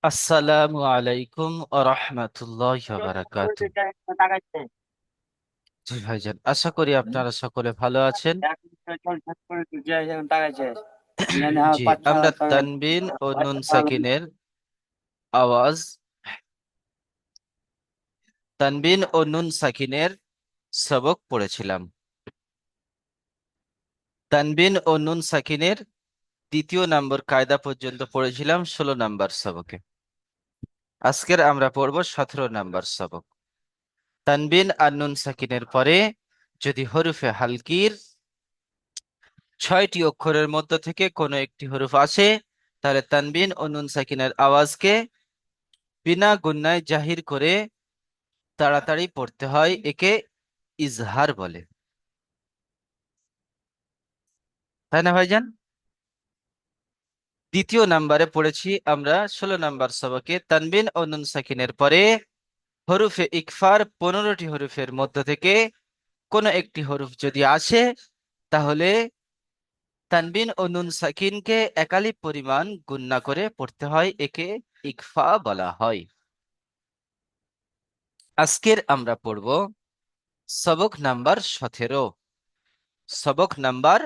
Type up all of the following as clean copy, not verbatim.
আসসালামু আলাইকুম ওয়া রাহমাতুল্লাহি ওয়া বারাকাতুহু। জি ভাইজান, আশা করি আপনারা সকলে ভালো আছেন। জি, আমরা তানবিন ও নুন সাকিনের আওয়াজ, তানবিন ও নুন সাকিনের সবক পড়েছিলাম। তানবিন ও নুন সাকিনের দ্বিতীয় নম্বর কায়দা পর্যন্ত পড়েছিলাম 16 নম্বর সবকে। আজকের আমরা পড়ব 17 নম্বর সবক। তানবিন আর নুন সাকিনের পরে যদি হরফে হালকির 6টি অক্ষরের মধ্য থেকে কোনো একটি হরফ আসে, তাহলে তানবিন ও নুন সাকিনের আওয়াজকে বিনা গুণনায় জাহির করে তাড়াতাড়ি পড়তে হয়, একে ইজহার বলে। তাই না ভাইজান? দ্বিতীয় নাম্বারে পড়েছি আমরা 16 নম্বর সবকে তানবিন ও নুন সাকিনের পরে হরফে ইকফার 15টি হরফের মধ্য থেকে কোনো একটি হরফ যদি আসে, তাহলে তানবিন ও নুন সাকিনকে একালিপ পরিমাণ গুণনা করে পড়তে হয়, একে ইকফা বলা হয়। আজকের আমরা পড়ব সবক নাম্বার 17। সবক নাম্বার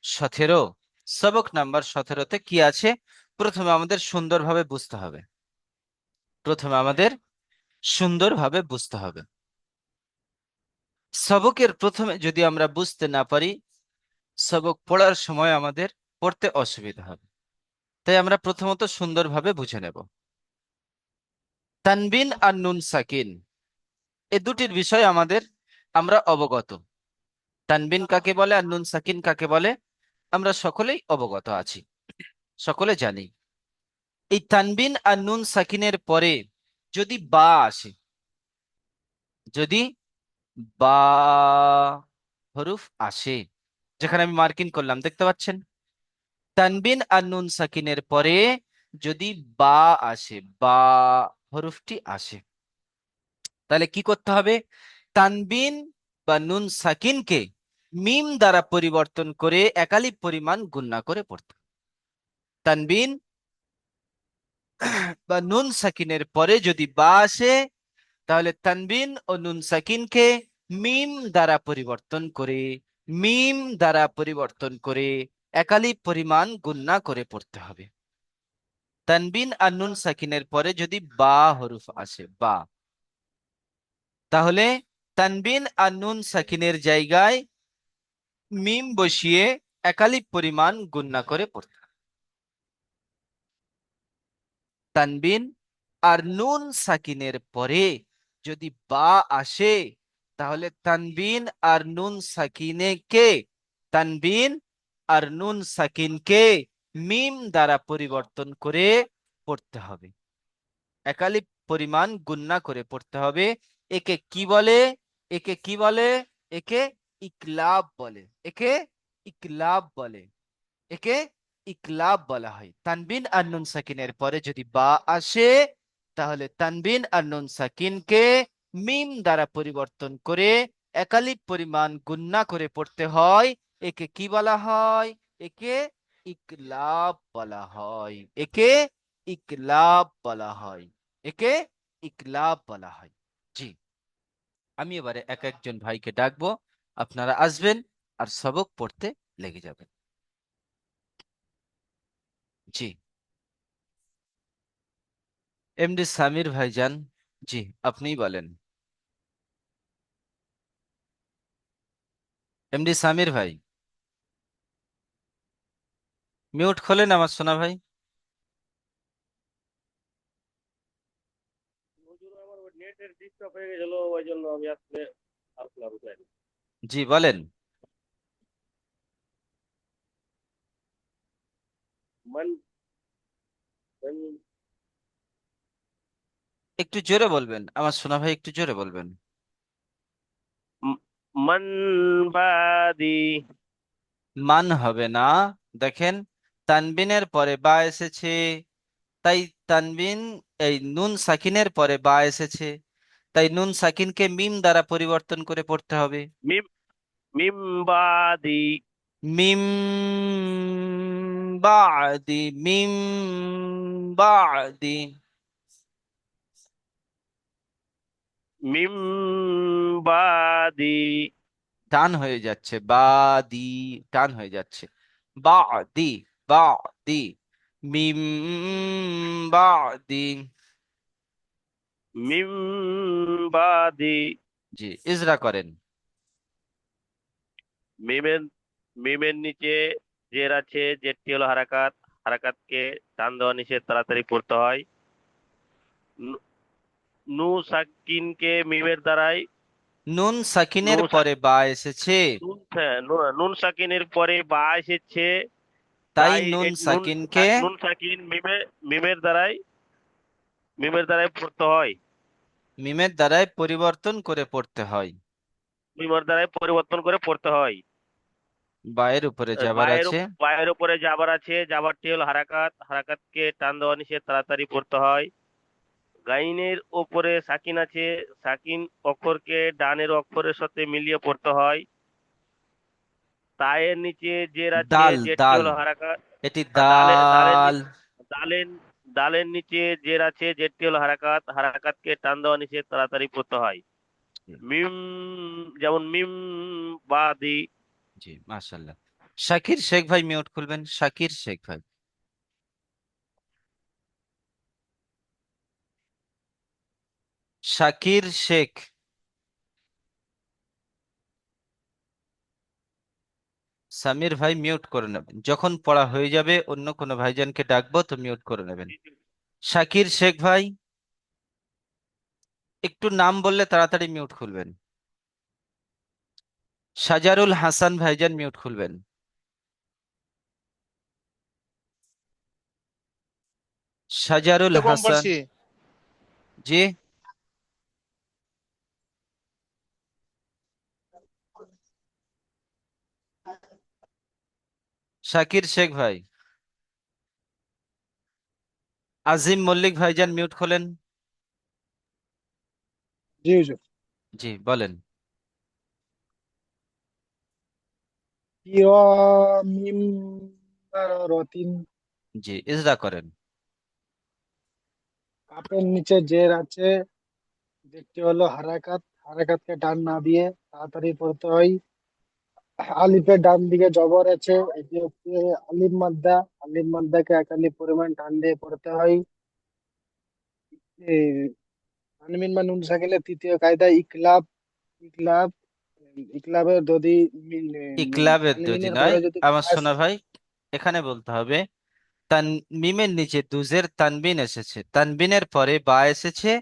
17। সবক নাম্বার 17তে কি আছে প্রথমে আমাদের সুন্দরভাবে বুঝতে হবে। প্রথমে আমাদের সুন্দরভাবে বুঝতে হবে। সবকের প্রথমে যদি আমরা বুঝতে না পারি, সবক পড়ার সময় আমাদের পড়তে অসুবিধা হবে। তাই আমরা প্রথমত সুন্দরভাবে বুঝে নেব। তানবিন আর নুন সাকিন এই দুটির বিষয় আমরা অবগত। তানবিন কাকে বলে আর নুন সাকিন কাকে বলে আমরা সকলেই অবগত আছি, সকলে জানি। এই তানবিন আর নুন সাকিনের পরে যদি বা আসে, যদি বা হরফ আসে, যেখানে আমি মার্কিং করলাম দেখতে পাচ্ছেন, তানবিন আর নুন সাকিনের পরে যদি বা আসে, বা হরফটি আসে, তাহলে কি করতে হবে? তানবিন বা নুন সাকিনকে মিম দ্বারা পরিবর্তন করে একালিপ পরিমাণ গুণনা করে পড়তে হবে। তানবিন বা নুন সাকিনের পরে যদি বা আসে, তাহলে তানবিন ও নুন সাকিনকে মিম দ্বারা পরিবর্তন করে, মিম দ্বারা পরিবর্তন করে একালিপ পরিমাণ গুণনা করে পড়তে হবে। তানবিন আর নুন সাকিনের পরে যদি বা হরফ আসে, বা, তাহলে তানবিন আর নুন সাকিনের জায়গায় মিম বসিয়ে একালিপ পরিমাণ গুণনা করে পড়তে হবে। তানবিন আর নুন সাকিনের পরে যদি বা আসে, তাহলে তানবিন আর নুন সাকিনকে, তানবিন আর নুন সাকিনকে মিম দ্বারা পরিবর্তন করে পড়তে হবে, একালিপ পরিমাণ গুণনা করে পড়তে হবে। একে কি বলে? একে কি বলে? একে ইকলাব বলে। একে ইকলাব বলে। একে ইকলাব বলা হয়। তানবিন আর নুন সাকিনের পরে যদি বা আসে, তাহলে তানবিন আর নুন সাকিনকে মিম দ্বারা পরিবর্তন করে একালিপ পরিমাণ গুণনা করে পড়তে হয়। একে কি বলা হয়? একে ইকলাব বলা হয়। একে ইকলাব বলা হয়। একে ইকলাব বলা হয়। জি, আমি এবারে এক একজন ভাইকে ডাকবো, আপনারা আসবেন আর সবক পড়তে লেগে যাবেন। জি, এমডি সামির ভাইজান, জি আপনিই বলেন। এমডি সামির ভাই, মিউট খোলেন আমার সোনা ভাই। হুজুর, আমার ওই নেটের ডিস্টার্ব হয়ে গেছিল, ওই জন্য আমি আসলে আসলাম তাই। জি বলেন। মান মান- একটু জোরে বলবেন আমার সোনা ভাই, একটু জোরে বলবেন। মান বাদি। মান হবে না। দেখেন, তানবিনের পরে বা এসেছে, তাই তানবিন, এই নুন সাকিনের পরে বা এসেছে, তাই নুন সাকিনকে মিম দ্বারা পরিবর্তন করে পড়তে হবে। মিম মিম বাদি। মিম বাদি, মিম বাদি। মিম বাদি। টান হয়ে যাচ্ছে, বা দি, টান হয়ে যাচ্ছে, বা দি, বা দি, মিম বা দি। মিম বাদি। জি, ইজরা করেন। মিমের মিমের নিচে জের আছে, জেরটি হলো হারাকাত, হারাকাতকে টান দেওয়া নিষেধ, তাড়াতাড়ি পড়তে হয়। নু নু সাকিনকে মিমের দ্বারাই, নুন নু সাকিনের সাক- পরে বা এসেছে, হ্যাঁ, নুন সাকিনের পরে বা এসেছে, তাই তাই নুন সাকিনকে নুন সাকিন মিমের দ্বারাই, পড়তে হয়। মিমের দ্বারাই পরিবর্তন করে পড়তে হয়। মিমের দ্বারাই পরিবর্তন করে পড়তে হয়। বায়ের উপরে যাবার বায়ের আছে, বায়ের উপরে জাবার আছে, জাবারটি হলো হারাকাত, হারাকাতকে টান দেওয়া নিষেধ, তাড়াতাড়ি পড়তে হয়। গাইনের ওপরে সাকিন আছে, সাকিন অক্ষরকে ডানের অক্ষরের সাথে মিলিয়ে পড়তে হয়। তায়ের নিচে জের আছে, দাল, জেরটি দাল, হলো হারাকাত। এটি দালে দাল। দালের দালের নিচে জের আছে, জেরটি হলো হারাকাত, হারাকাতকে টান দেওয়া নিষেধ, তাড়াতাড়ি পড়তে হয়। মিম, যেমন মিম বাদি। জি, মাশাল্লাহ। শাকির শেখ ভাই মিউট খুলবেন, শাকির শেখ ভাই। শাকির শেখ। সামির ভাই মিউট করে নেবেন, যখন পড়া হয়ে যাবে অন্য কোনো ভাইজানকে ডাকবো তো মিউট করে নেবেন। শাকির শেখ ভাই, একটু নাম বললে তাড়াতাড়ি মিউট খুলবেন। সাজারুল হাসান ভাইজান মিউট খুলবেন। সাজারুল তো কম হাসান। পড়ছি। জি। শাকির শেখ ভাই। আজিম মল্লিক ভাইজান মিউট খোলেন। জি হুজুর। জি, বলেন। কিরমিম রতিন। জি, ইজরা করেন। কাপের নিচে জের আছে, যেটি হলো হারাকাত, হারাকাতকে টান না দিয়ে তাড়াতাড়ি পড়তে হয়। আলিফের ডান দিকে জবর আছে, এটি হচ্ছে আলিফ মাদ্দা, আলিফ মাদ্দাকে এক আলিফ পরিমাণ টান দিয়ে পড়তে হয়। এই তানমিন বা নুন সাকিনের তৃতীয় কায়দা ইকলাব। ইকলাব, ইকলাবের যদি ইকলাবের যদি তানমিনের নয়, পরে যদি আমার বাস। শোনা ভাই, এখানে বলতে হবে তান মিমের নিচে দুজের তানবিন এসেছে, তানবিনের পরে বা এসেছে,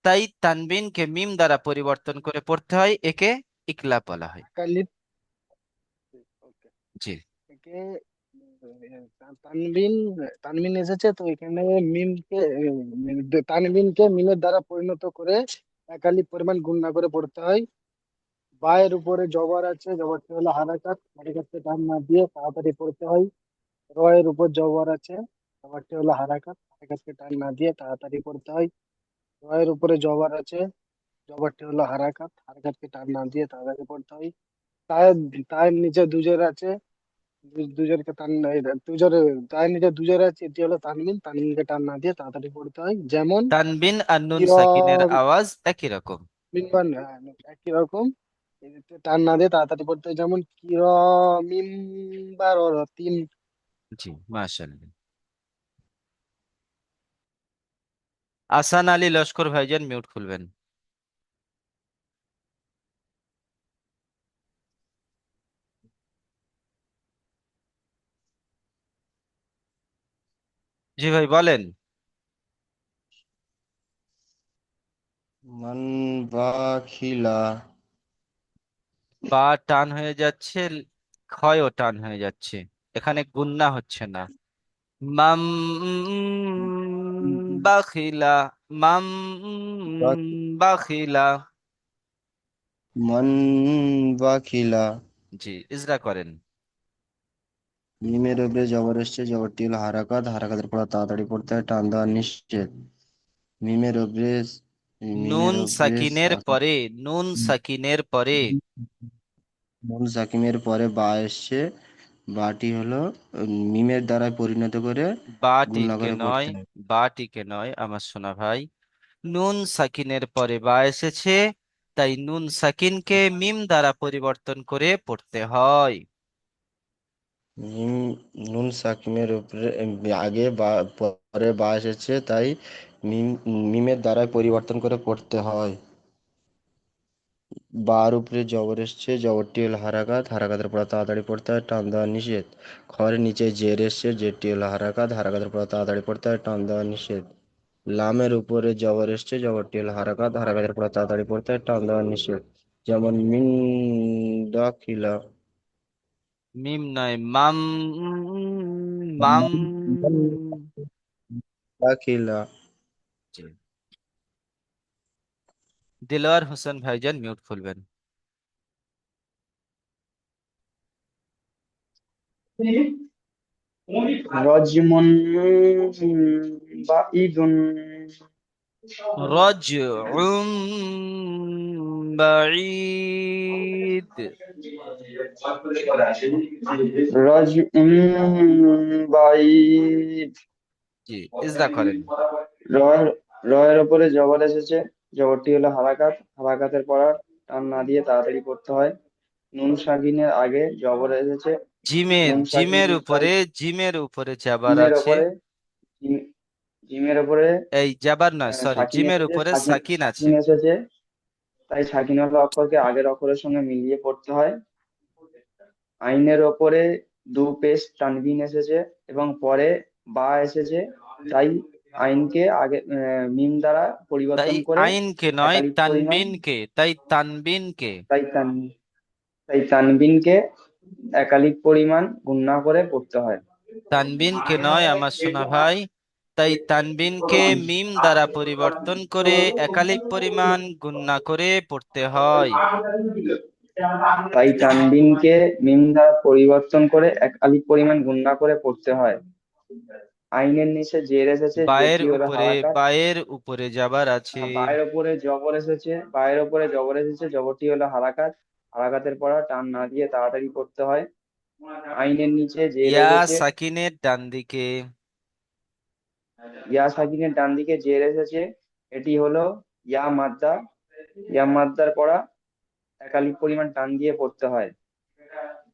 তাই তানবিনকে মিম দ্বারা পরিবর্তন করে পড়তে হয়, একে ইকলাব বলা হয়। এক আলিফ। জি। একে তানবিন, তানবিন এসেছে তো এখানে মিমকে তানবিনকে মিমের দ্বারা পরিণত করে একালি পরিমাণ গুণনা করে পড়তে হয়। বায়ের উপরে জবর আছে, জবরটি হলো হারাকাত, হারাকাতকে টান না দিয়ে তাড়াতাড়ি পড়তে হয়। রয়ের উপর জবর আছে, জবরটি হলো হারাকাত, হারাকাতকে টান না দিয়ে তাড়াতাড়ি পড়তে হয়। রয়ের উপরে জবর আছে, জবরটি হলো হারাকাত, হারাকাতকে টান না দিয়ে তাড়াতাড়ি পড়তে হয়। তায়ের তায়ের নিচে দুজের আছে, দুজনকে টান, দুজনে তার নিজে দুজনে আছে, এটি হলো তানবিন, তানবিনকে টান না দিয়ে তাড়াতাড়ি পড়তে হয়। যেমন তানবিন আর নুন সাকিনের কিরম আওয়াজ একই রকম। মিম্বান, একই রকম, এতে টান না দিয়ে তাড়াতাড়ি পড়তে হয়। যেমন কিরমিম বারতিন। জি, মাশাআল্লাহ। আসান আলী লস্কর ভাইজান মিউট খুলবেন। জি ভাই, বলেন। মান বাখিলা। বা টান হয়ে যাচ্ছে, ক্ষয়ও টান হয়ে যাচ্ছে, এখানে গুন্না হচ্ছে না। মাম বাখিলা, মাম বাখিলা। মান বাখিলা। জি, ইজরা করেন। মিমের উপরে জবর এসছে, জবরটি হলো হারাকাত, হারাকাতের পর তাড়াতাড়ি পড়তে হয়, টান দেওয়া নিষেধ। মিমের উপরে নুন মিমের উপরে সাকিনের পরে, নুন সাকিনের পরে, নুন সাকিমের পরে বা এসছে, বাটি হলো মিমের দ্বারা পরিণত করে গুণনা বাটিকে করে নয়, পড়তে হয়। বাটিকে নয় আমার সোনা ভাই, নুন সাকিনের পরে বা এসেছে, তাই নুন সাকিনকে মিম দ্বারা পরিবর্তন করে পড়তে হয়। মিম নুন সাকিনের উপরে আগে বা পরে বা এসেছে, তাই মিম মিমের দ্বারা পরিবর্তন করে পড়তে হয়। বার উপরে জবর এসছে, জবরটি হলো হারাকাত, হারাকাতের পর তাড়াতাড়ি পড়তে হয়, টান দেওয়া নিষেধ। খড়ের নিচে জের এসছে, জেরটি হলো হারাকাত, হারাকাতের পর তাড়াতাড়ি পড়তে হয়, টান দেওয়া নিষেধ। লামের উপরে জবর এসছে, জবরটি হলো হারাকাত, হারাকাতের পর তাড়াতাড়ি পড়তে হয়, টান দেওয়া নিষেধ। যেমন মিন দাখিলা। মিম নয়, মাম। মাম। দাখিলা। জি। দিলওয়ার হোসেন ভাইজান মিউট খুলবেন। রজমন বাঈদুন। রজ বাঈদ। রজউম বাঈদ। জি, ইজরা করেন। রয়ের রয়ের ওপরে জবর এসেছে, জবরটি হলো হারাকাত, হারাকাতের পর টান না দিয়ে তাড়াতাড়ি পড়তে হয়। নুন সাকিনের আগে জবর এসেছে, জিমের নুন সাকিন জিমের তাই উপরে জিমের উপরে জাবার জিমের আছে। ওপরে জিম- জিমের ওপরে এই জাবার নয়, সরি, সাকিন জিমের এসেছে, উপরে সাকিন সাকিন আছে। সাকিন এসেছে, তাই সাকিন হলো অক্ষরকে আগের অক্ষরের সঙ্গে মিলিয়ে পড়তে হয়। আইনের ওপরে দু পেশ তানবিন এসেছে এবং পরে বা এসেছে, তাই আইনকে আগে মিম দ্বারা তাই পরিবর্তন করে আইনকে নয়, একালিক পরিমাণ, তানবিনকে, তাই তানবিনকে। তাই তান তাই তানবিনকে একালিক পরিমাণ গুণনা করে পড়তে হয়। তানবিনকে নয় আমার সোনা ভাই, তাই তানবিনকে মিম দ্বারা পরিবর্তন করে একালিক পরিমাণ গুণনা করে পড়তে হয়। তাই তানবিনকে মিম দ্বারা পরিবর্তন করে একালিক পরিমাণ গুণনা করে পড়তে হয়। আইনের নিচে জের এসেছে, জেরটি হলো হারাকাত। বায়ের উপরে যাবার আছে। বায়ের ওপরে জবর এসেছে, বায়ের ওপরে জবর এসেছে, জবরটি হলো হারাকাত, হারাকাতের পর টান না দিয়ে তাড়াতাড়ি পড়তে হয়। আইনের নিচে জের ইয়া এসেছে, সাকিনের ডান দিকে। ইয়া সাকিনের ডান দিকে জের এসেছে, এটি হলো ইয়া মাদ্দা, ইয়া মাদ্দার পড়া একালিক পরিমাণ টান দিয়ে পড়তে হয়।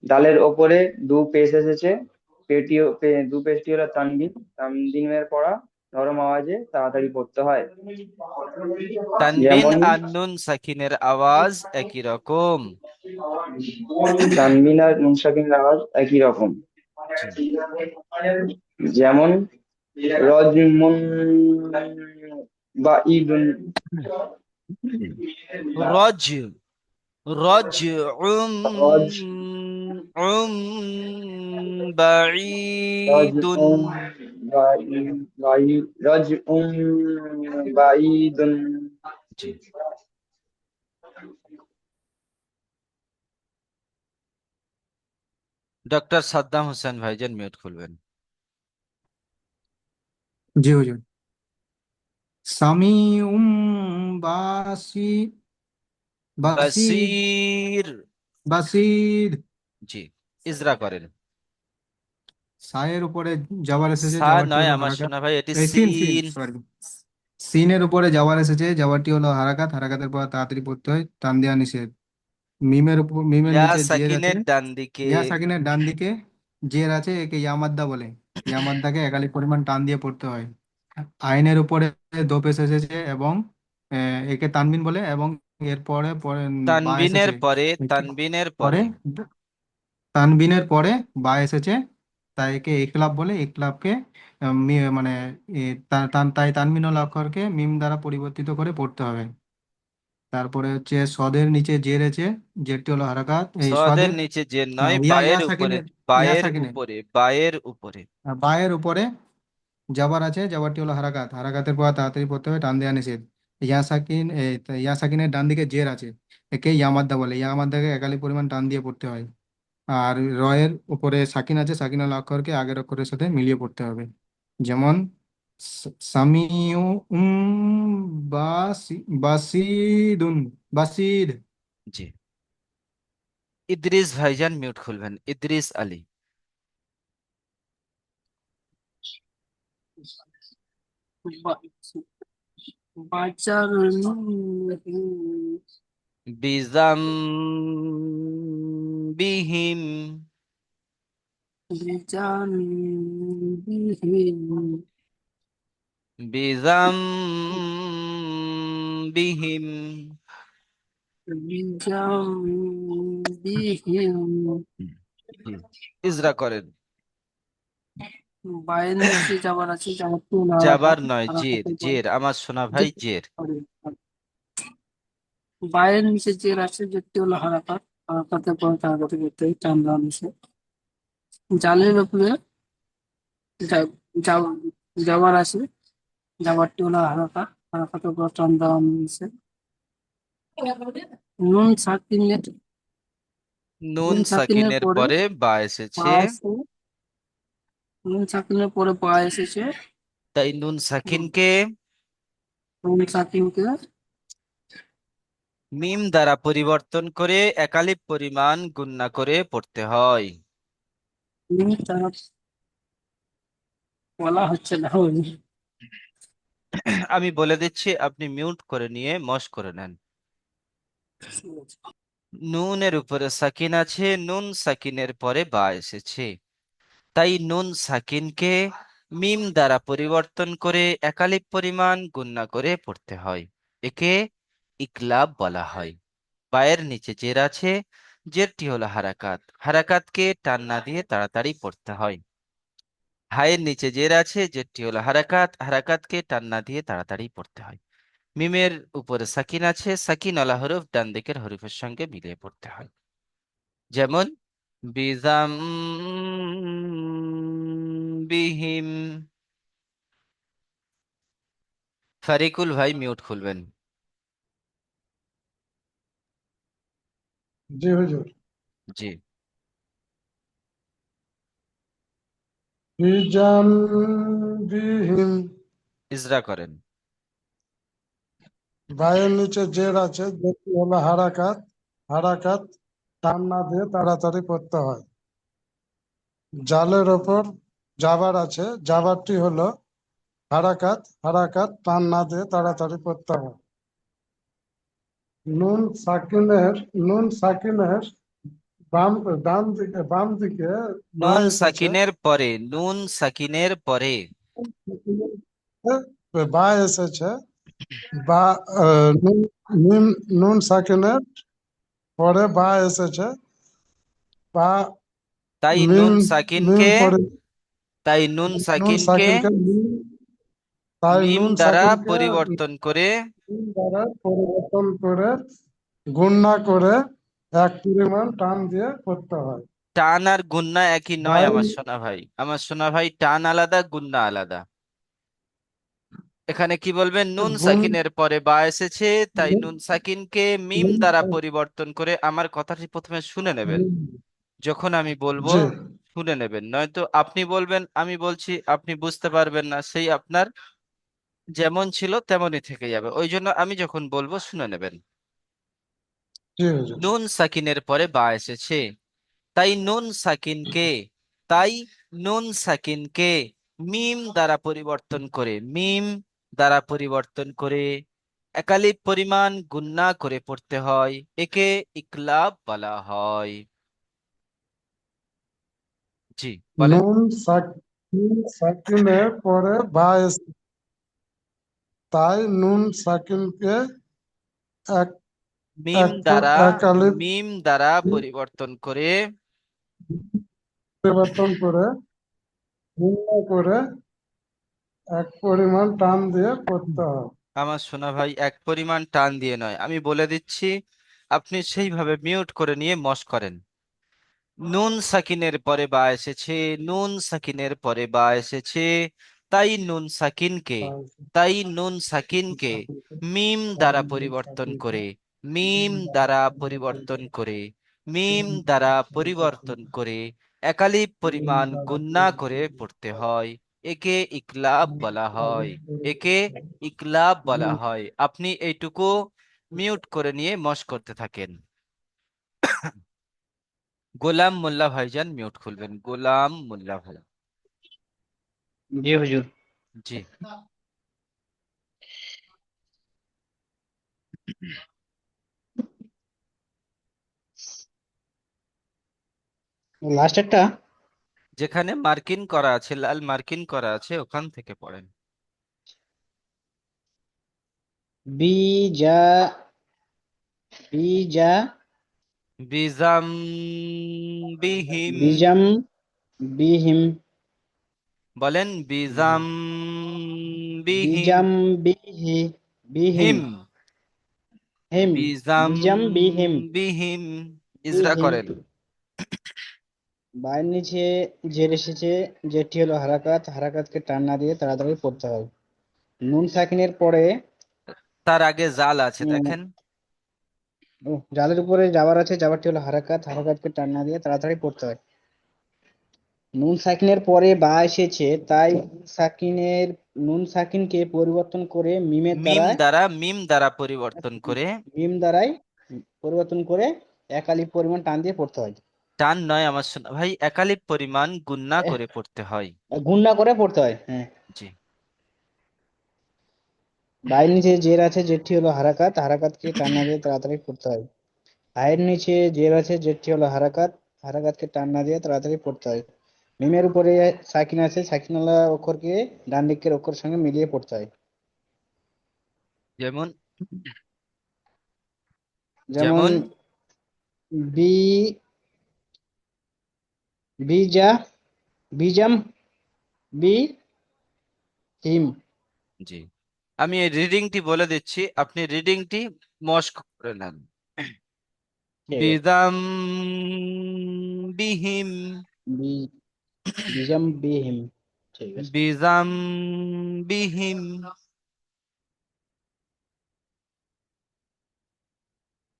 ডালের ওপরে দু পেশ এসেছে, দু পেশটি হলো তানবিন, তানবিনের পড়া নরম আওয়াজে তাড়াতাড়ি পড়তে হয়। তানবিন যেমন আর নুন সাকিনের আওয়াজ একই রকম। তানবিন আর নুন সাকিনের আওয়াজ একই রকম। জি। যেমন রজমুন বা ঈদুন। রজ রজ উম রজ উম বাঈদুন। রজউম রজউম বাঈদুন। জি। ডক্টর সাদ্দাম হোসেন ভাইজান মিউট খুলবেন। জি হুজুর। সামিউম বাসি বাসিদ বাসির। বাসিদ। জি, ইজরা করেন। সায়ের উপরে জাবার এসেছে, সা জাবারটি নয় হলো আমার হারাকাত। সোনা ভাই, এটি এই সিন সিন সিন। সরি, সিনের উপরে জাবার এসেছে, জাবারটি হলো হারাকাত, হারাকাতের পর তাড়াতাড়ি পড়তে হয়, টান দেওয়া নিষেধ। মিমের উপর, মিমের ইয়া নিচে জের আছে, সাকিনের ডান দিকে। ইয়া সাকিনের ডান দিকে জের আছে, একে ইয়ামাদ্দা বলে। ইয়ামাদ্দাকে একালিক পরিমাণ টান দিয়ে পড়তে হয়। আইনের উপরে দো পেশ এসেছে এবং একে তানবিন বলে, এবং এর পরে পরে বা তানবিনের এসেছে, পরে, একে তানবিনের পরে পরে। তানবিনের পরে বা এসেছে, তাই একে ইকলাব বলে। ইকলাবকে মানে তাই তানবিন ও অক্ষরকে মিম দ্বারা পরিবর্তিত করে পড়তে হবে। তারপরে হচ্ছে সদের নিচে জের আছে, জেরটি হলো হারাকাত, এই সদের সদের নিচে যে নয়, ইয়া ইয়া বায়ের উপরে। সাকিনের, ইয়া বায়ের সাকিনের উপরে, বায়ের উপরে। বায়ের উপরে জাবার আছে, জাবারটি হলো হারাকাত, হারাকাতের পর তাড়াতাড়ি পড়তে হবে, টান দেওয়া নিষেধ। ইয়া সাকিন ইয়া সাকিনের ডান দিকে জের আছে, একে ইয়ামাদ্দা বলে। ইয়ামাদ্দাকে একালি পরিমাণ টান দিয়ে পড়তে হয়। আর রয়ের উপরে সাকিন আছে, সাকিন আল অক্ষরকে আগের অক্ষরের সাথে মিলিয়ে পড়তে হবে। যেমন সামিউ উম বাসিদুন বাসিদ। জি। ইদ্রিস ভাইজান মিউট খুলবেন, ইদ্রিস আলী। বাজার বিজাম বিহিম বিজান বিহীন বিজাম বিহিম বিজাম বিহীন ইজরা করেন। বায়ের নিচে যাবার আছে যাবার টুন যাবার হারাকাত নয়, জের হারাকাতের পর জের, আমার সোনা ভাই, জের। বায়ের নিচে জের আছে যেটি হলো হারাকাত হারাকাতের পর হারাকাতে করতে হয় টান দেওয়া নিষেধ জালের উপরে যা- যা- যাবার আছে যাবারটি হলো হারাকাত হারাকাতের পর টান দেওয়া নিষেধ নুন সাকিনের নুন নুন সাকিনের সাকিনের পরে পরে বা পা এসেছে, এসে নুন সাকিনের পরে পা এসেছে তাই নুন সাকিনকে নুন সাকিনকে মিম দ্বারা পরিবর্তন করে একালিপ পরিমাণ গুণনা করে পড়তে হয়। মিম তারা বলা হচ্ছে না ওই আমি বলে দিচ্ছি, আপনি মিউট করে নিয়ে মশ করে নেন। নুনের উপরে সাকিন আছে, নুন সাকিনের পরে বা এসেছে, তাই নুন সাকিনকে মিম দ্বারা পরিবর্তন করে একালিপ পরিমাণ গুণনা করে পড়তে হয়। একে ইকলাব বলা হয়। বায়ের নিচে জের আছে, জেরটি হলো হারাকাত, হারাকাতকে টান না দিয়ে তাড়াতাড়ি পড়তে হয়। হায়ের নিচে জের আছে, জেরটি হলো হারাকাত, হারাকাতকে টান না দিয়ে তাড়াতাড়ি পড়তে হয়। মিমের উপরে সাকিন আছে, সাকিন ওয়ালা হরফ ডান দিকের হরফের সঙ্গে মিলিয়ে পড়তে হয়। যেমন বিজাম বিহিম। ফারিকুল ভাই মিউট খুলবেন। জি হুজুর। জি। বিজাম বিহীন। ইজরা করেন। বায়ের নিচে জের আছে যেটি হলো হারাকাত হারাকাত টান না দিয়ে তাড়াতাড়ি পড়তে হয়। জালের ওপর জাবার আছে, জাবারটি হলো হারাকাত হারাকাত টান না দিয়ে তাড়াতাড়ি পড়তে হয়। নুন সাকিনের নুন সাকিনের বাম দিকে বা নুন এসেছে। সাকিনের পরে, নুন সাকিনের পরে বা এসেছে বা নুন নুন- নুন সাকিনের পরে বা এসেছে বা তাই মিম নুন মিম সাকিনকে পরে তাই নুন নুন সাকিনকে সাকিনকে মিম তাই মিম নুন দ্বারা সাকিনকে পরিবর্তন করে মিম দ্বারা পরিবর্তন করে গুণনা করে এক পরিমাণ টান দিয়ে করতে হয়। টান আর গুন্না একই নয় বাই আমার সোনা ভাই, আমার সোনা ভাই, টান আলাদা, গুন্না আলাদা। এখানে কি বলবেন, নুন গুণ সাকিনের পরে বা এসেছে, তাই নুন সাকিনকে মিম দ্বারা পরিবর্তন করে, আমার কথাটি প্রথমে শুনে নেবেন। যখন আমি বলবো জি শুনে নেবেন, নয়তো আপনি বলবেন আমি বলছি, আপনি বুঝতে পারবেন না, সেই আপনার যেমন ছিল তেমনই থেকে যাবে। ওই জন্য আমি যখন বলবো শুনে নেবেন। জি হুজুর। নুন সাকিনের পরে বা এসেছে, তাই নুন সাকিনকে তাই নুন সাকিনকে মিম দ্বারা পরিবর্তন করে, মিম দ্বারা পরিবর্তন করে একালিপ পরিমাণ গুণনা করে পড়তে হয়। একে ইকলাব বলা হয়। জি বলেন। নুন সাকিনের পরে বা এসেছে, তাই নুন সাকিনকে এক মিম এক দ্বারা এক আলিফ মিম দ্বারা পরিবর্তন করে পরিবর্তন করে গুণ করে এক পরিমাণ টান দিয়ে করতে হয়। আমার সোনা ভাই, এক পরিমাণ টান দিয়ে নয়, আমি বলে দিচ্ছি, আপনি সেইভাবে মিউট করে নিয়ে মশ করেন। নুন সাকিনের পরে বা এসেছে, নুন সাকিনের পরে বা এসেছে, তাই নুন সাকিনকে তাই নুন সাকিনকে মিম দ্বারা পরিবর্তন করে, মিম দ্বারা পরিবর্তন করে, মিম দ্বারা পরিবর্তন করে একালিপ পরিমাণ গুণনা করে পড়তে হয়। একে ইকলাব বলা হয়। একে ইকলাব বলা হয়। আপনি এইটুকু মিউট করে নিয়ে মশ করতে থাকেন। গোলাম মোল্লা ভাইজান মিউট খুলবেন, গোলাম মোল্লা ভাই। জি হুজুর। জি। লাস্টেরটা যেখানে মার্কিন করা আছে, লাল মার্কিন করা আছে, ওখান থেকে পড়েন। বিজা বিজা বিজাম বিহিম, বিজাম বিহিম বলেন বিজাম বিহিম, বিজাম বিহি বিহিম হিম, হিম বিজাম বিজাম বিহিম বিহিম। ইজরা বিহিম। করেন। বায়ের নিচে জের এসেছে, যেটি হলো হারাকাত, হারাকাতকে টান না দিয়ে তাড়াতাড়ি পড়তে হয়। নুন সাকিনের পরে তার আগে জাল আছে, উম, দেখেন। জালের উপরে যাবার আছে, যাবারটি হলো হারাকাত, হারাকাতকে টান না দিয়ে তাড়াতাড়ি পড়তে হয়। নুন সাকিনের পরে বা এসেছে, তাই নুন সাকিনকে পরিবর্তন করে মিম দ্বারা পরিবর্তন করে, মিম দ্বারাই পরিবর্তন করে এক আলিফ পরিমাণ টান দিয়ে পড়তে হয়। টান নয় আমার সোনা ভাই, একালিপ পরিমাণ গুন্না এহ, করে পড়তে হয়। গুণনা করে পড়তে হয়, হ্যাঁ। জি। বায়ের নিচে জের আছে, যেটি হলো হারাকাত, হারাকাতকে টান না দিয়ে তাড়াতাড়ি পড়তে হয়। আয়ের নিচে জের আছে, যেটি হলো হারাকাত, হারাকাতকে টান না দিয়ে তাড়াতাড়ি পড়তে হয়। মিমের উপরে সাকিন আছে, সাকিনওয়ালা অক্ষরকে ডান দিকের অক্ষরের সঙ্গে মিলিয়ে পড়তে হয়। যেমন যেমন যেমন বি বিজা বিজাম বি হিম। জি, আমি এই রিডিংটি বলে দিচ্ছি, আপনি রিডিংটি মস্ক করে নেন। ঠিক আছে। বিদাম বিহিম, বি বিজাম বি হিম। ঠিক আছে। বিজাম বিহিম।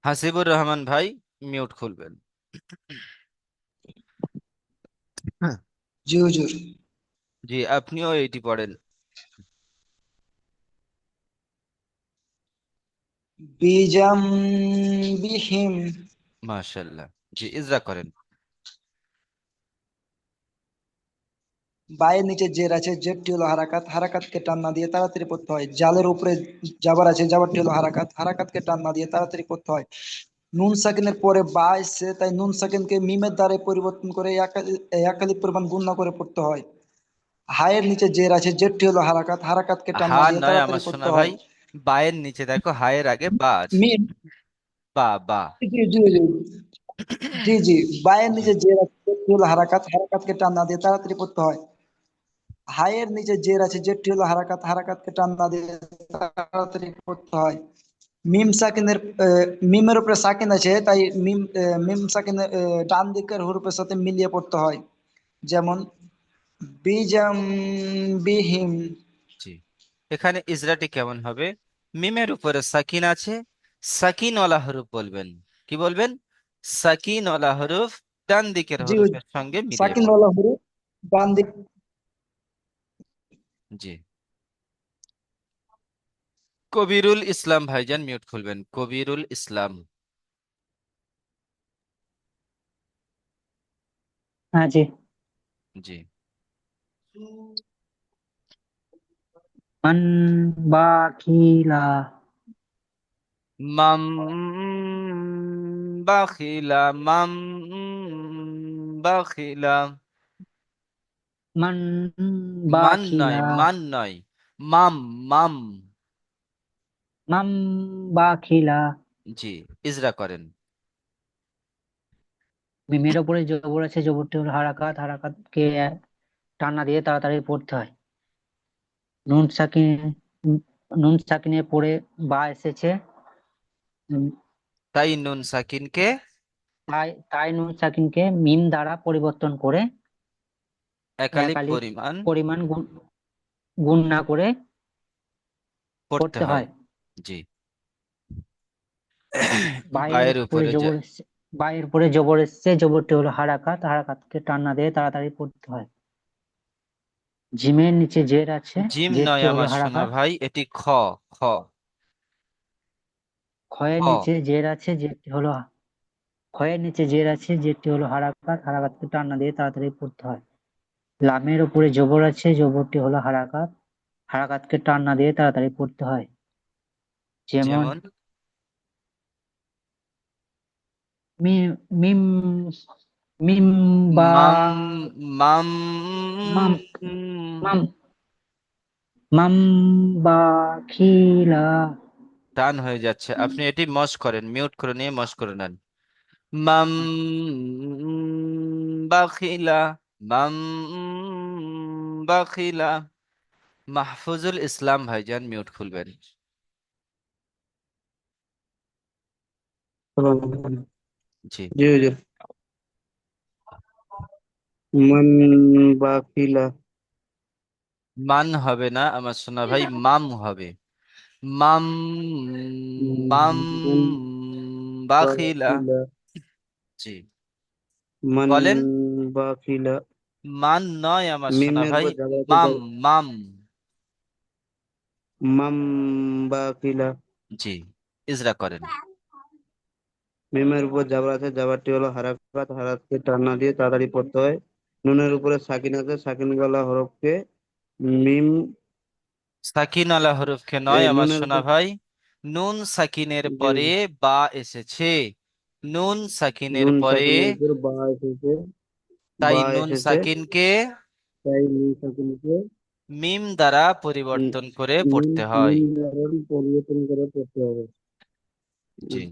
হাসিবুর রহমান ভাই, মিউট খুলবেন। হ্যাঁ। জি হুজুর। জি, আপনিও এইটি পড়েন। বিজাম বিহিম। মাশাআল্লাহ। জি, ইজরা করেন। বায়ের নিচে জের আছে, জেরটি হলো হারাকাত, হারাকাতকে টান না দিয়ে তাড়াতাড়ি পড়তে হয়। জালের উপরে জাবার আছে, জাবারটি হলো হারাকাত, হারাকাতকে টান না দিয়ে তাড়াতাড়ি পড়তে হয়। নুন সাকিনের পরে বা এসছে, তাই নুন সাকিনকে মিমের দ্বারা পরিবর্তন করে এক আলিফ পরিমাণ গুণনা করে পড়তে হয়। হায়ের নিচে জের আছে, জেরটি হলো হারাকাত, হারাকাতকে টান হা না দিয়ে নয় তাড়াতাড়ি আমার সোনা পড়তে ভাই, হয়। বায়ের নিচে দেখো, হায়ের আগে বা আছে। মিম। বা বা। জি জি জি জি জি। বায়ের জি নিচে জের আছে, জেরটি হলো হারাকাত, হারাকাতকে টান না দিয়ে তাড়াতাড়ি পড়তে হয়। হায়ের নিচে জের আছে, জেরটি হলো হারাকাত, হারাকাতকে টান না দিয়ে তাড়াতাড়ি পড়তে হয়। মিম সাকিনের মিমের উপরে সাকিন আছে, তাই মিম সাকিনের ডান দিকের হরফের সাথে মিলিয়ে পড়তে হয়। যেমন বিজাম বিহিম। জি। এখানে ইজরাটি কেমন হবে? মিমের উপরে সাকিন আছে, সাকিনওয়ালা হরফ বলবেন। কি বলবেন? সাকিনওয়ালা হরফ ডান দিকের জি হরফের সঙ্গে মিলিয়ে সাকিন পড়বেন। ওয়ালা হরফ ডান দিক। জি। কবিরুল ইসলাম ভাইজান, মিউট খুলবেন। কবিরুল ইসলাম। হ্যাঁ জি। জি। মান বাখিলা। মাম বাখিলা, মাম বাখিলা। মান মান বাখিলা। নয়, মান নয়, মাম, মাম। মাম বাখিলা। জি, ইজরা করেন। মিমের ওপরে জবর আছে, জবরটি হলো হারাকাত, হারাকাতকে টানা দিয়ে তাড়াতাড়ি পড়তে হয়। নুন সাকিন নুন সাকিনের পরে বা এসেছে, উম, তাই নুন সাকিনকে তাই তাই নুন সাকিনকে মিম দ্বারা পরিবর্তন করে এক একালিপ আলিফ পরিমাণ পরিমাণ গুণ না করে পড়তে পড়তে হয়। হয়। জি। বায়ের বায়ের উপরে উপরে জবর এসছে, বায়ের উপরে জবর এসছে, জবরটি হলো হারাকাত, হারাকাতকে টান্না দিয়ে তাড়াতাড়ি পড়তে হয়। জিমের নিচে জের আছে, জিম নয় জেরটি হলো আমার সোনা হারাকাত। ভাই, এটি খ। খ। খয়ের খ। নিচে জের আছে, জেরটি হলো খয়ের নিচে জের আছে, জেরটি হলো হারাকাত, হারাকাতকে টান্না দিয়ে তাড়াতাড়ি পড়তে হয়। লামের উপরে জবর আছে, জবরটি হলো হারাকাত, হারাকাতকে টান্না দিয়ে তাড়াতাড়ি পড়তে হয়। যেমন যেমন মিম মিম মিম বা মাম মাম মাম মাম মাম বা খিলা। টান হয়ে যাচ্ছে, আপনি এটি মস করেন, মিউট করে নিয়ে মস করে নেন। মাম বাখিলা, মাম বাখিলা। মাহফুজুল ইসলাম ভাইজান মিউট খুলবেন। জি। জি হুজুর। মান বাকিলা। মান হবে না আমার সোনা ভাই, মাম হবে। মাম মাম মান বাখিলা। বাকিলা। জি মান বলেন। বাকিলা। মান নয় আমার সোনা মিমের ভাই, উপর যাবার আছে মাম মাম। মাম বাকিলা। জি ইজরা করেন। মিমের উপর যাবার আছে, যাবারটি হলো হারাকাত, হারাতকে টান না দিয়ে তাড়াতাড়ি পড়তে হয়। নুনের উপরে সাকিন আছে, সাকিন গলা হরফকে মিম সাকিন আলা হরফকে নয় আমার নুনের সোনা উপর ভাই, নুন সাকিনের যে পরে বা এসেছে। নুন সাকিনের নুন পরে, সাকিনের উপর বা এসেছে, তাই বা নুন এসেছে, সাকিনকে তাই নুন সাকিনকে মিম দ্বারা উম, পরিবর্তন করে নুন পড়তে হয়। নুন ধরন পরিবর্তন করে পড়তে হবে। জি,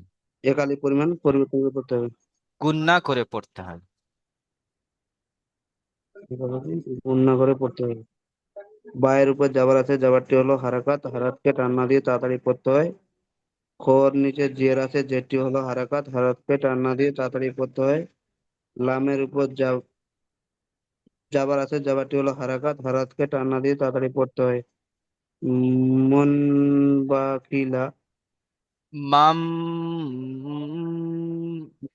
একালি পরিমাণ পরিবর্তন করে পড়তে হবে। গুন্না করে পড়তে হয়। এভাবে গুণনা করে পড়তে হবে। বায়ের উপর যাবার আছে, যাবারটি হলো হারাকাত, হারাতকে টান না দিয়ে তাড়াতাড়ি পড়তে হয়। খোর নিচে জের আছে, যেটি হলো হারাকাত, হারাতকে টান না দিয়ে তাড়াতাড়ি পড়তে হয়। লামের উপর যাবার আছে, যাবারটি হলো হারাকাত, হারাতকে টান না দিয়ে তাড়াতাড়ি পড়তে হয়। মন বা কিলা। মাম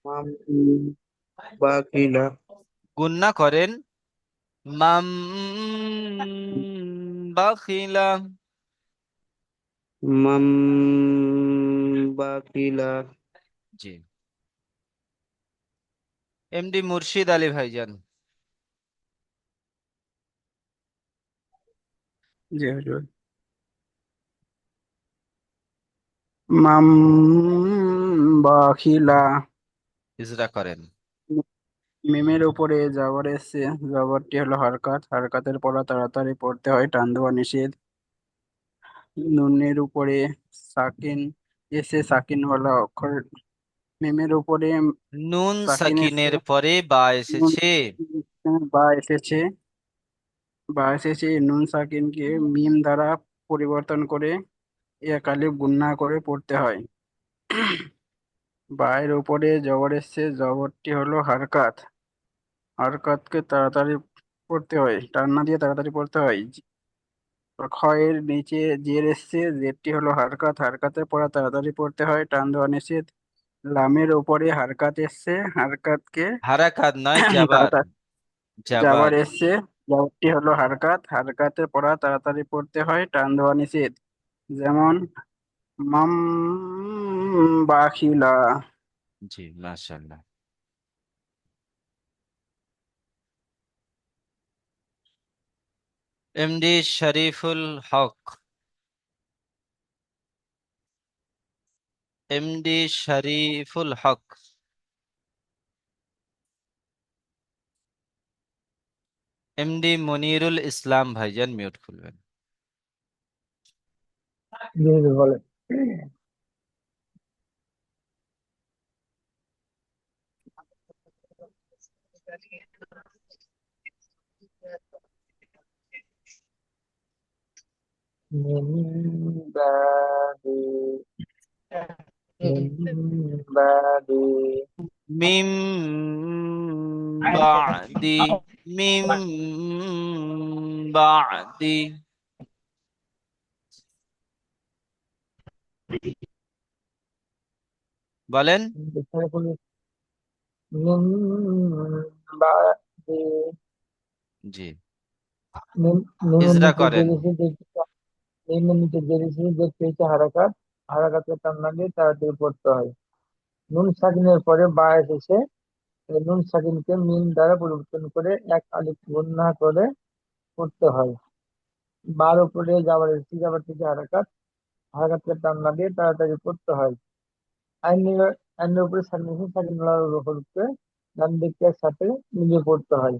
মাম বা কিলা। গুন্না করেন, মাম বাখিলা। মাম বা কিলা। জি, এমডি মুর্শিদ আলী ভাইজান। জি হুজুর। মাম বাখিলা। ইজরা করেন। মিমের উপরে জবর এসছে, জবরটি হলো হরকত, হরকতের পড়া তাড়াতাড়ি পড়তে হয়, টান দেওয়া নিষেধ। নুনের উপরে সাকিন এসে, সাকিন হলো অক্ষর। মিমের উপরে নুন সাকিন এসছে, সাকিনের পরে বা নুন এসেছে। বা এসেছে, বা এসেছে, নুন সাকিনকে মিম দ্বারা পরিবর্তন করে এক আলিফ গুণনা করে পড়তে হয়। বায়ের উপরে জবর এসছে, জবরটি হলো হারকাত, হারকাতকে তাড়াতাড়ি পড়তে হয়, টান না দিয়ে তাড়াতাড়ি পড়তে হয়। খয়ের নিচে জের এসছে, জেরটি হলো হারকাত, হারকাতে পড়া তাড়াতাড়ি পড়তে হয়, টান দেওয়া নিষেধ। লামের উপরে হারকাত এসছে, হারকাতকে হারাকাত নয়, জাবার। তাড়াতাড়ি, জাবার জাবার। এসছে, জাবারটি হলো হারকাত, হারকাতে পড়া তাড়াতাড়ি পড়তে হয়, টান দেওয়া নিষেধ। যেমন মাম বাখিলা। জি মাশাআল্লাহ। এমডি শরীফুল হক। এমডি শরীফুল হক। এমডি মনিরুল ইসলাম ভাইজান মিউট খুলবেন। জি হুজুর বলেন। من بعد من بعد মিম বাদি, মিম বাদি। বলেন। من بعد জি মিমের ইজরা নিচে করেন। জেরেছে, মিমের নিচে জেরেছে, দেখতে হচ্ছে হারাকাত, হারাকাতের টান না দিয়ে তাড়াতাড়ি পড়তে হয়। নুন সাকিনের পরে বা এসেছে, এই নুন সাকিনকে মিম দ্বারা পরিবর্তন করে এক আলিফ গুণনা করে পড়তে হয়। বার উপরে যাবার এসেছে, যাবার থেকে হারাকাত, হারাকাতকে টান না দিয়ে তাড়াতাড়ি পড়তে হয়। আইন আইনের উপরে সাকসেসর সাকিনুল্লাহ হরফকে ডান দিকের সাথে মিলিয়ে পড়তে হয়।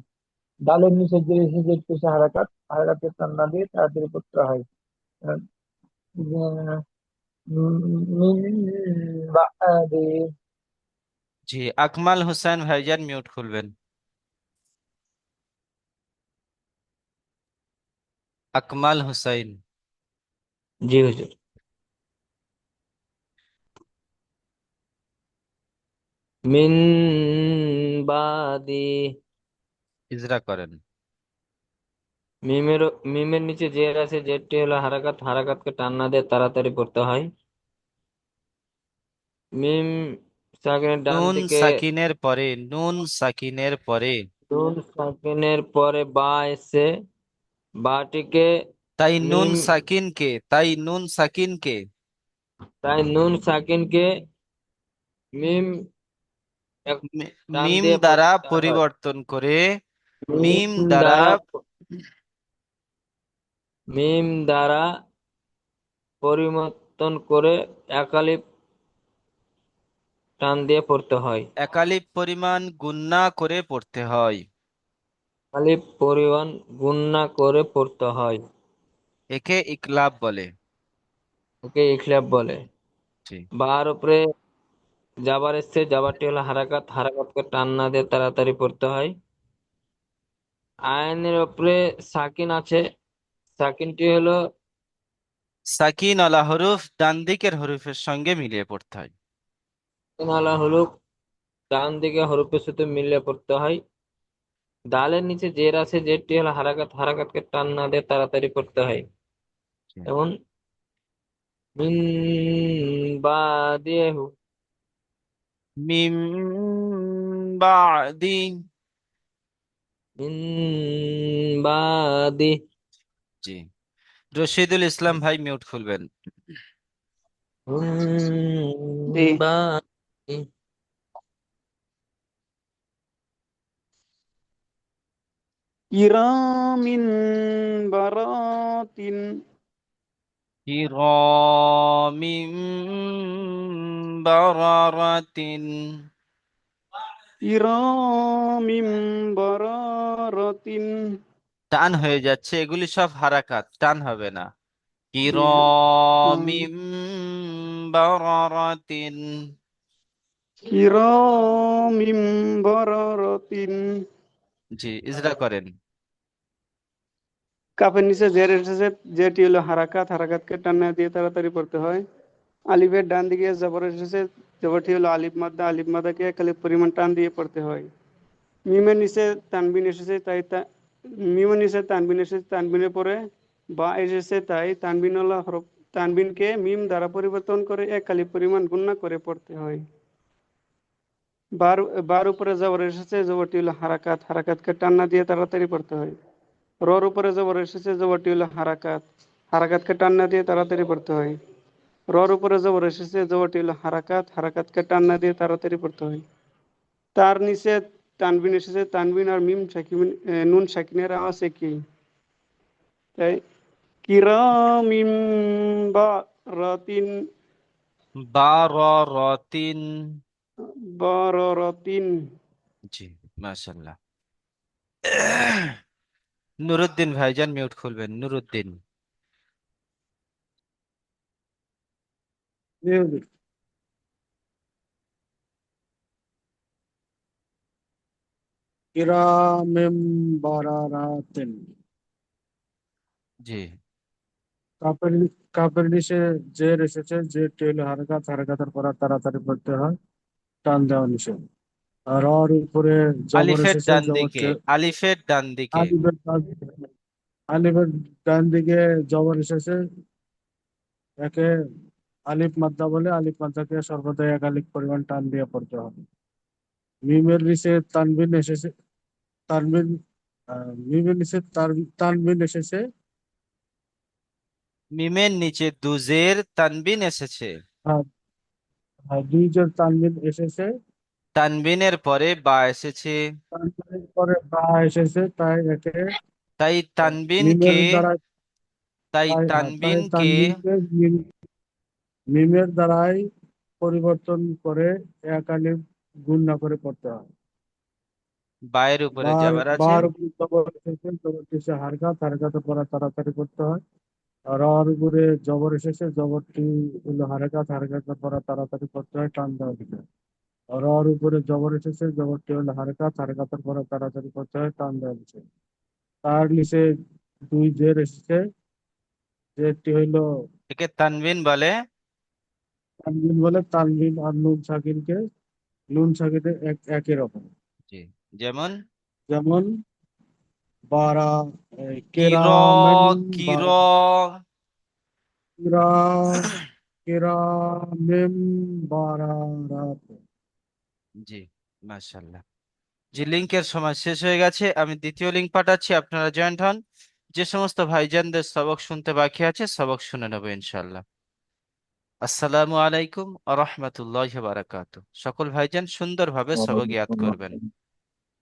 ডালের নিচে যে এসে যে পেশে হারাকাত হারাকাতের টান না দিয়ে তাড়াতাড়ি পড়তে হয়। আহ, মিন বাদি। জি, আকমাল হোসেন ভাইজান মিউট খুলবেন। আকমাল হোসেন। জি হুজুর। মিন বাদি। ইজরা করেন। মিমের মিমের নিচে জের আছে, জেরটি হলো হারাকাত, হারাকাতকে টান না দিয়ে তাড়াতাড়ি পড়তে হয়। মিম সাকিনের ডান নুন দিকে, সাকিনের পরে, নুন সাকিনের পরে, নুন সাকিনের পরে বা এসে, বাটিকে তাই নুন মিম, সাকিনকে, তাই নুন সাকিনকে তাই নুন সাকিনকে মিম এক টান মিম দিয়ে দ্বারা পড়তে হয়। পরিবর্তন করে, মিম মিম দ্বারা দ্বারা মিম দ্বারা পরিবর্তন করে একালিপ টান দিয়ে পড়তে হয়। একালিপ পরিমাণ গুণনা করে পড়তে হয়। একালিপ পরিমাণ গুণনা করে পড়তে হয়। একে ইকলাব বলে। ওকে ইখলাফ বলে। জি। বার উপরে জাবার এসছে, জাবারটি হলো হারাকাত, হারাকাতকে টান না দিয়ে তাড়াতাড়ি পড়তে হয়। আইনের উপরে সাকিন আছে, সাকিনটি হলো সাকিন আলা হরুফ ডান দিকের হরুফের সঙ্গে মিলিয়ে পড়তে হয়। আলা হলুক, ডান দিকে হরফের সাথে মিলিয়ে পড়তে হয়। দালের নিচে জের আছে, জেরটি হলো হারাকাত, হারাকাতকে টান না দিয়ে তাড়াতাড়ি পড়তে হয়। জি। যেমন মিন বাদিহু, মিম বাদি। মিন বাদি। জি। রশিদুল ইসলাম ভাই মিউট খুলবেন। জি। বাদি। কিরামিন বারাতিন। কিরামিম বারারাতিন। কিরামিন বারারাতিন। টান হয়ে যাচ্ছে, এগুলি সব হারাকাত, টান হবে না। জি হ্যাঁ। কিরামিম বারারাতিন। কিরামিন বারারাতিন। জি, ইজরা করেন। কাফের নিচে জের এসেছে, যেটি হলো হারাকাত, হারাকাতকে টান্না দিয়ে তাড়াতাড়ি পড়তে হয়। আলিফের ডান দিকে জবর এসেছে, জবরটি হলো আলিফ মাদ্দা, আলিফ মাদ্দাকে একালিফ পরিমাণ টান দিয়ে পড়তে হয়। মিমের নিচে তানবিন এসেছে, মিমের নিচে তানবিন এসেছে, তানবিনের পরে বা এসেছে, তাই তানবিন হলো হরফ, তানবিনকে মিম দ্বারা পরিবর্তন করে এক আলিফ পরিমাণ গুণনা করে পড়তে হয়। বার বার উপরে জবর এসেছে, জবরটি হলো হারাকাত, হারাকাতকে টান্না দিয়ে তাড়াতাড়ি পড়তে হয়। রর উপরে জবর এসেছে, জবরটি হলো হারাকাত, হারাকাতকে টান্না দিয়ে তাড়াতাড়ি পড়তে হয়। রর উপরে জবর এসেছে, জবরটি হলো হারাকাত, হারাকাতকে টান্না দিয়ে তাড়াতাড়ি পড়তে হয়। তার নিচে তানবিন এসেছে, তানবিন আর মিম সাকিন, নুন সাকিনের আওয়াজ একই, তাই কিরামিম বারাতিন, বারারাতিন। বারারাতিন। জি, মাশাআল্লাহ। নুরুদ্দিন ভাইজান মিউট খুলবেন, নুরুদ্দিন। কিরামিম বারারাতিন। জি। কাপের কাপের নিচে জের এসেছে, জেরটি হলো হারাকাত, হারাকাতের পর তাড়াতাড়ি পড়তে হয়, টান দেওয়া নিষেধ। আর ওর উপরে জবর আলিফের এসেছে, ডান দিকে, জবরটি আলিফের ডান দিকে। আলিফের ডান আলিফের ডান দিকে জবর এসেছে, একে আলিফ মাদ্দা বলে, আলিফ মাদ্দাকে সর্বদা এক আলিফ পরিমাণ টান দিয়ে পড়তে হবে। মিমের নিচে তানবিন এসেছে, তানবিন মিমের নিচে তানবিন এসেছে। মিমের নিচে দুজের তানবিন এসেছে, হ্যাঁ, দুই জোর তানবিন এসেছে। তানবিনের পরে বা এসেছে, তানবিনের পরে বা এসেছে, তাই একে তাই মিমের তানবিনকে, দ্বারা, তাই তাই তানবিনকে তানবিনকে মিমের দ্বারাই পরিবর্তন করে এক আলিফ গুণ না করে পড়তে হয়। বায়ের উপরে বার জবর আছে, বার উপরে জবর এসেছে, জবর শেষে হারকাত, হারকাতের পরে তাড়াতাড়ি পড়তে হয়। আর আর উপরে জবর এসেছে, জবরটি হলো হারকাত, হারকাতের পরে তাড়াতাড়ি পড়তে হয়, টান দেওয়া দিকে। আর আর উপরে জবর এসেছে, জবরটি হলো হারকাত, হারকাতের পরে তাড়াতাড়ি পড়তে হয়, টান দেওয়া দিকে। তার নিচে দুই জের এসেছে, জেরটি হইলো একে তানবিন বলে। তানবিন বলে। তানবিন আর নুন সাকিনকে, নুন সাকিনে একই রকম। জি, যেমন যেমন বারা, কির, কেরামেন, কির, বারা, কিরা, কেরামেন বারারাত। জি, মাশাআল্লাহ। জি, লিঙ্কের সময় শেষ হয়ে গেছে, আমি দ্বিতীয় লিঙ্ক পাঠাচ্ছি, আপনারা জয়েন্ট হন। যে সমস্ত ভাইজানদের সবক শুনতে বাকি আছে সবক শুনে নেবো ইনশাআল্লাহ। আসসালামু আলাইকুম আ রহমতুল্লাহ বারাকাতু। সকল ভাইজান সুন্দরভাবে সবক ইয়াদ করবেন।